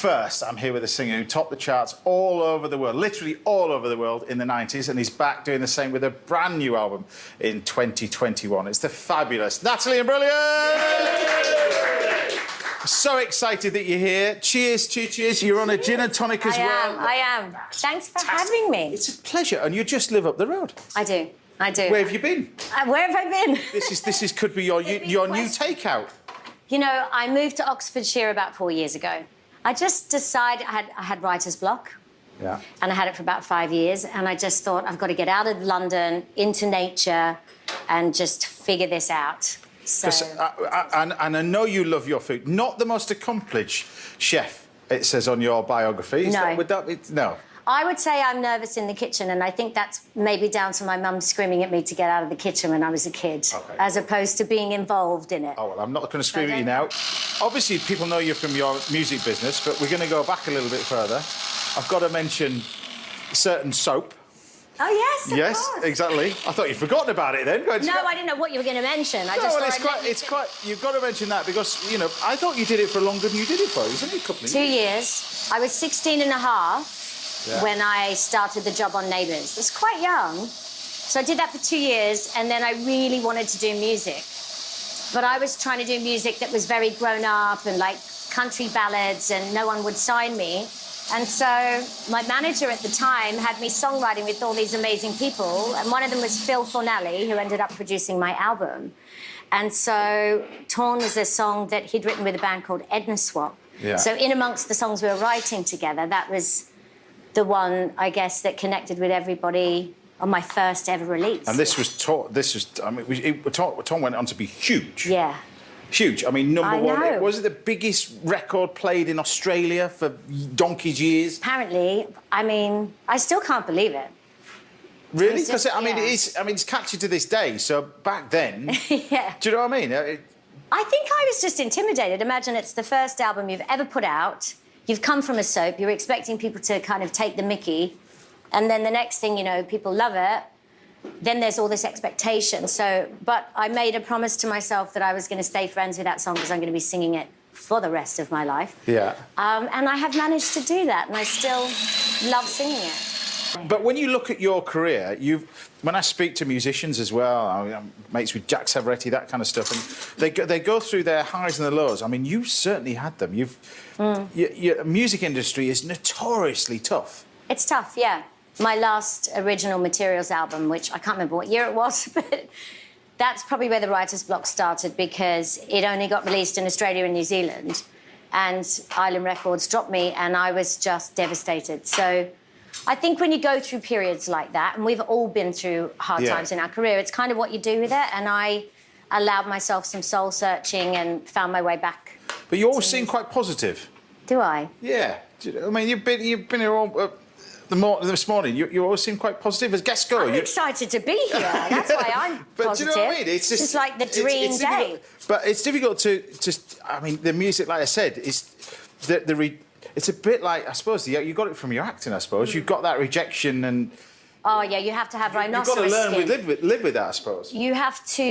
First, I'm here with a singer who topped the charts all over the world, literally all over the world in the 90s, and he's back doing the same with a brand new album in 2021. It's the fabulous Natalie Imbruglia! So excited that you're here. Cheers, cheers, cheers. You're on a gin and tonic as well. I am. Thanks for having me. It's a pleasure, and you just live up the road. I do. Where have you been? Where have I been? This could be your new takeout. You know, I moved to Oxfordshire about 4 years ago. I just decided I had writer's block. Yeah. And I had it for about 5 years, and I just thought I've got to get out of London, into nature, and just figure this out. So. And I know you love your food. Not the most accomplished chef, it says on your biography. No. I would say I'm nervous in the kitchen, and I think that's maybe down to my mum screaming at me to get out of the kitchen when I was a kid, as opposed to being involved in it. Oh, well, I'm not going to scream at you now. Obviously, people know you from your music business, but we're going to go back a little bit further. I've got to mention certain soap. Oh, yes, of Yes, course. exactly. I thought you'd forgotten about it then. No, I didn't know what you were going to mention. It's quite. You've got to mention that because, you know, I thought you did it for longer than you did it for. It was only a couple of 2 years. I was 16 and a half when I started the job on Neighbours. It's quite young. So I did that for 2 years, and then I really wanted to do music. But I was trying to do music that was very grown up and like country ballads, and no one would sign me. And so my manager at the time had me songwriting with all these amazing people, and one of them was Phil Fornelli, who ended up producing my album. And so Torn was a song that he'd written with a band called Edna Swap. Yeah. So in amongst the songs we were writing together, that was the one, I guess, that connected with everybody on my first ever release. And this was Torn. Torn went on to be huge. Yeah. Huge. I mean, number one. Know. Was it the biggest record played in Australia for donkey's years? Apparently. I mean, I still can't believe it. Really? Because it's catchy to this day. So back then, yeah. Do you know what I mean? I think I was just intimidated. Imagine it's the first album you've ever put out. You've come from a soap. You're expecting people to kind of take the mickey, and then the next thing you know, people love it. Then there's all this expectation. But I made a promise to myself that I was going to stay friends with that song because I'm going to be singing it for the rest of my life. Yeah. And I have managed to do that, and I still love singing it. But when you look at your career, when I speak to musicians as well, I'm mates with Jack Savoretti, that kind of stuff, and they go through their highs and their lows. I mean, you certainly had them. Your music industry is notoriously tough. It's tough, yeah. My last original materials album, which I can't remember what year it was, but that's probably where the writer's block started because it only got released in Australia and New Zealand, and Island Records dropped me, and I was just devastated. So I think when you go through periods like that, and we've all been through hard times in our career, it's kind of what you do with it, and I allowed myself some soul-searching and found my way back. But you always seem quite positive. Do I? Yeah. I mean, you've been here all... this morning, you always seem quite positive. As guests go, I'm excited to be here. That's why I'm but positive. Do you know what I mean? It's just like the dream day. But it's difficult to I mean, the music, like I said, is it's a bit like, I suppose, you got it from your acting, I suppose. You've got that rejection and... Oh, yeah, you have to have rhinoceros You've got to learn skin. live with that, I suppose. You have to,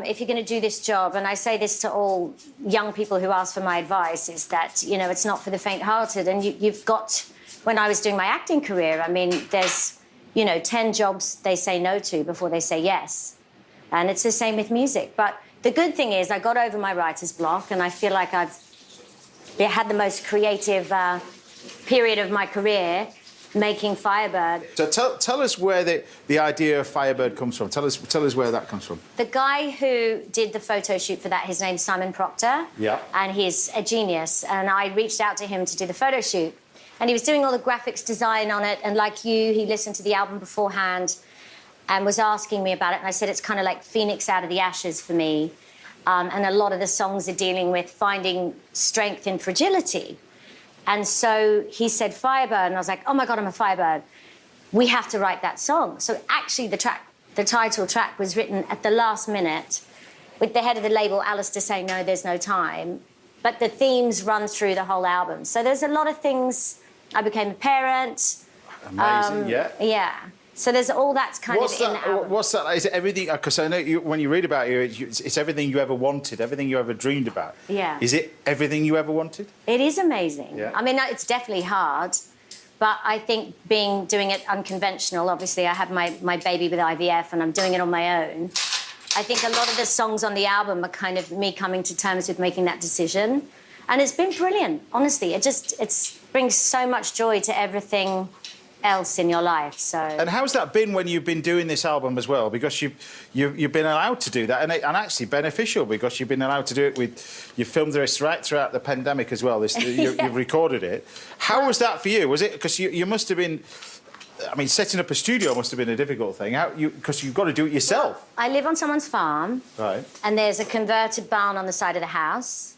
if you're going to do this job, and I say this to all young people who ask for my advice, is that, you know, it's not for the faint-hearted, and you've got... When I was doing my acting career, I mean, there's, 10 jobs they say no to before they say yes. And it's the same with music. But the good thing is I got over my writer's block, and I feel like I've had the most creative period of my career making Firebird. So tell us where the idea of Firebird comes from. Tell us where that comes from. The guy who did the photo shoot for that, his name's Simon Proctor. Yeah. And he's a genius. And I reached out to him to do the photo shoot. And he was doing all the graphics design on it, and like you, he listened to the album beforehand and was asking me about it, and I said it's kind of like Phoenix out of the ashes for me, and a lot of the songs are dealing with finding strength in fragility. And so he said Firebird, and I was like, oh my God, I'm a Firebird. We have to write that song. So actually the title track was written at the last minute with the head of the label, Alistair, saying, no, there's no time. But the themes run through the whole album. So there's a lot of things. I became a parent. Amazing, yeah. Yeah. So there's all that's kind What's of in that? the album. What's that? Is it everything? Because I know when you read about you, it's everything you ever wanted, everything you ever dreamed about. Yeah. Is it everything you ever wanted? It is amazing. Yeah. I mean, it's definitely hard, but I think doing it unconventional, obviously I have my baby with IVF and I'm doing it on my own. I think a lot of the songs on the album are kind of me coming to terms with making that decision. And it's been brilliant, honestly. It brings so much joy to everything else in your life. So. And how's that been when you've been doing this album as well? Because you've been allowed to do that, and actually beneficial because you've been allowed to do it with. You filmed this right throughout the pandemic as well. You've recorded it. How was that for you? Was it because you must have been? I mean, setting up a studio must have been a difficult thing. Because you've got to do it yourself. I live on someone's farm. Right. And there's a converted barn on the side of the house.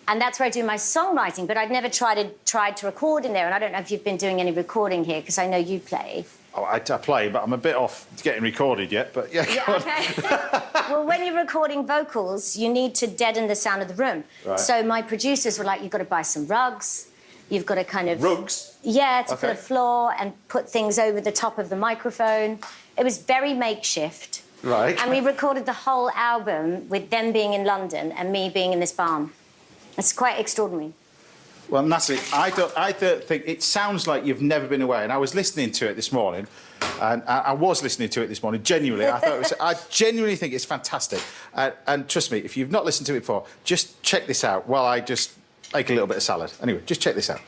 And that's where I do my songwriting, but I'd never tried to record in there. And I don't know if you've been doing any recording here, because I know you play. Oh, I play, but I'm a bit off getting recorded yet. But yeah. Yeah, okay. Well, when you're recording vocals, you need to deaden the sound of the room. Right. So my producers were like, you've got to buy some rugs. You've got to kind of... Rugs? Yeah, to put a floor and put things over the top of the microphone. It was very makeshift. Right. And we recorded the whole album with them being in London and me being in this barn. It's quite extraordinary. Well, Natalie, I don't think it sounds like you've never been away. And I was listening to it this morning, and I was listening to it this morning. Genuinely, I genuinely think it's fantastic. And trust me, if you've not listened to it before, just check this out while I just make a little bit of salad. Anyway, just check this out.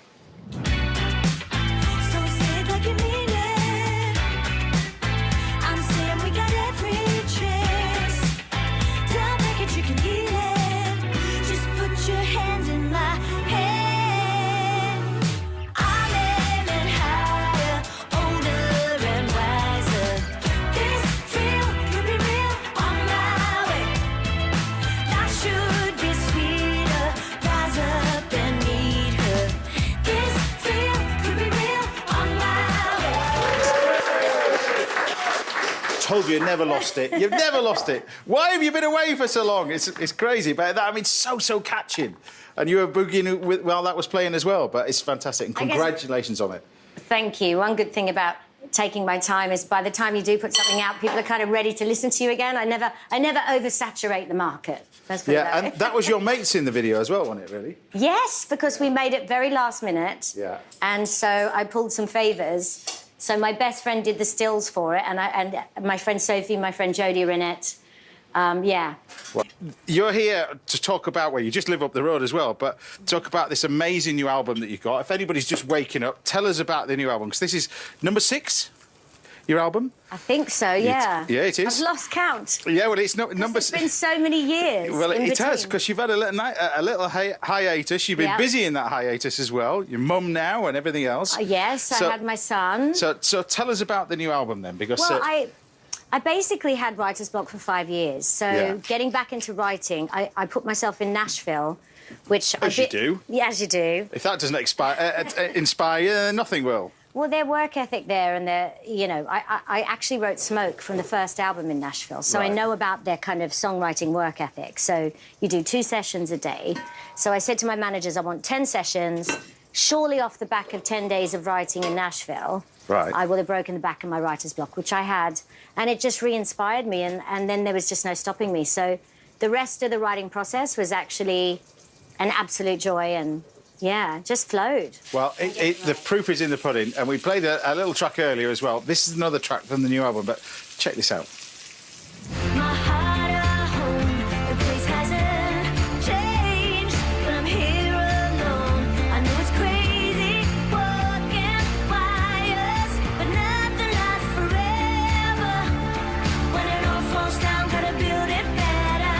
Told you never lost it. You've never lost it. Why have you been away for so long? It's crazy, but I mean, so catching. And you were boogieing while that was playing as well. But it's fantastic, and congratulations on it. Thank you. One good thing about taking my time is by the time you do put something out, people are kind of ready to listen to you again. I never oversaturate the market. Yeah, and that was your mates in the video as well, wasn't it? Really? Yes, because we made it very last minute. Yeah. And so I pulled some favours. So my best friend did the stills for it, and my friend Sophie, my friend Jodie are in it. Yeah. Well, you're here to talk about, well, you just live up the road as well, but talk about this amazing new album that you've got. If anybody's just waking up, tell us about the new album, because this is number 6, your album? I think so, yeah. Yeah, it is. I've lost count. Yeah, well, it's not number... It's been so many years. Well, it has, because you've had a little hiatus. You've been busy in that hiatus as well. Your mum now and everything else. Yes, I had my son. So tell us about the new album then, because... Well, I basically had writer's block for 5 years. So getting back into writing, I put myself in Nashville, which... As you do. Yeah, as you do. If that doesn't inspire you, nothing will. Well, their work ethic there and their, you know, I actually wrote Smoke from the first album in Nashville, so I know about their kind of songwriting work ethic. So you do 2 sessions a day. So I said to my managers, I want 10 sessions. Surely off the back of 10 days of writing in Nashville, I will have broken the back of my writer's block, which I had. And it just re-inspired me, and then there was just no stopping me. So the rest of the writing process was actually an absolute joy and... yeah, just flowed. Well, the proof is in the pudding, and we played a little track earlier as well. This is another track from the new album, but check this out. My heart at home, the place hasn't changed, but I'm here alone. I know it's crazy, walking wires, but nothing lasts forever. When it all falls down, gotta build it better.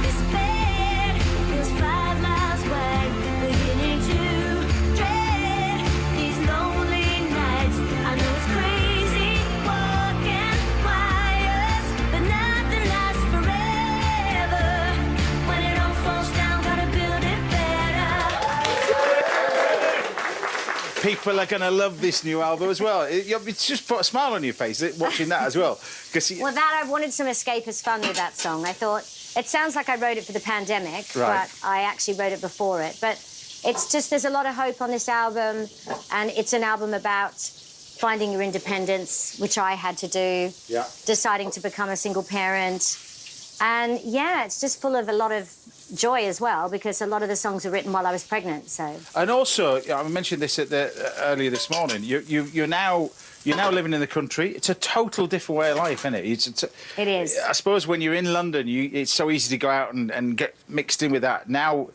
This bed feels 5 miles wide. People are going to love this new album as well. It's just put a smile on your face watching that as well. Well, I wanted some escapist fun with that song. I thought, it sounds like I wrote it for the pandemic, but I actually wrote it before it. But it's just, there's a lot of hope on this album, and it's an album about finding your independence, which I had to do. Yeah. Deciding to become a single parent. And yeah, it's just full of a lot of joy as well, because a lot of the songs were written while I was pregnant, so. And also, I mentioned this earlier this morning, you're now living in the country. It's a total different way of life, isn't it? It is. I suppose when you're in London, it's so easy to go out and get mixed in with that. Now,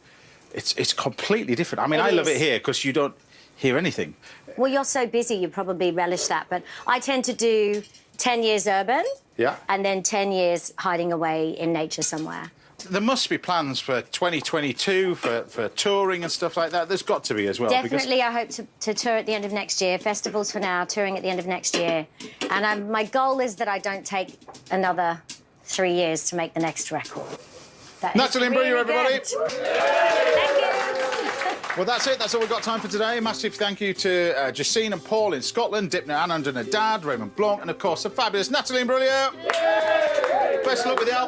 it's completely different. I mean, I love it here because you don't hear anything. Well, you're so busy, you probably relish that. But I tend to do 10 years urban, and then 10 years hiding away in nature somewhere. There must be plans for 2022 for touring and stuff like that. There's got to be as well. Definitely, I hope to tour at the end of next year. Festivals for now, touring at the end of next year. And my goal is that I don't take another 3 years to make the next record. Natalie Imbruglia, everybody. Thank you. Well, that's it. That's all we've got time for today. Massive thank you to Jacine and Paul in Scotland, Dipner Anand and her dad, Raymond Blanc, and, of course, the fabulous Natalie Imbruglia. Best of luck with the album.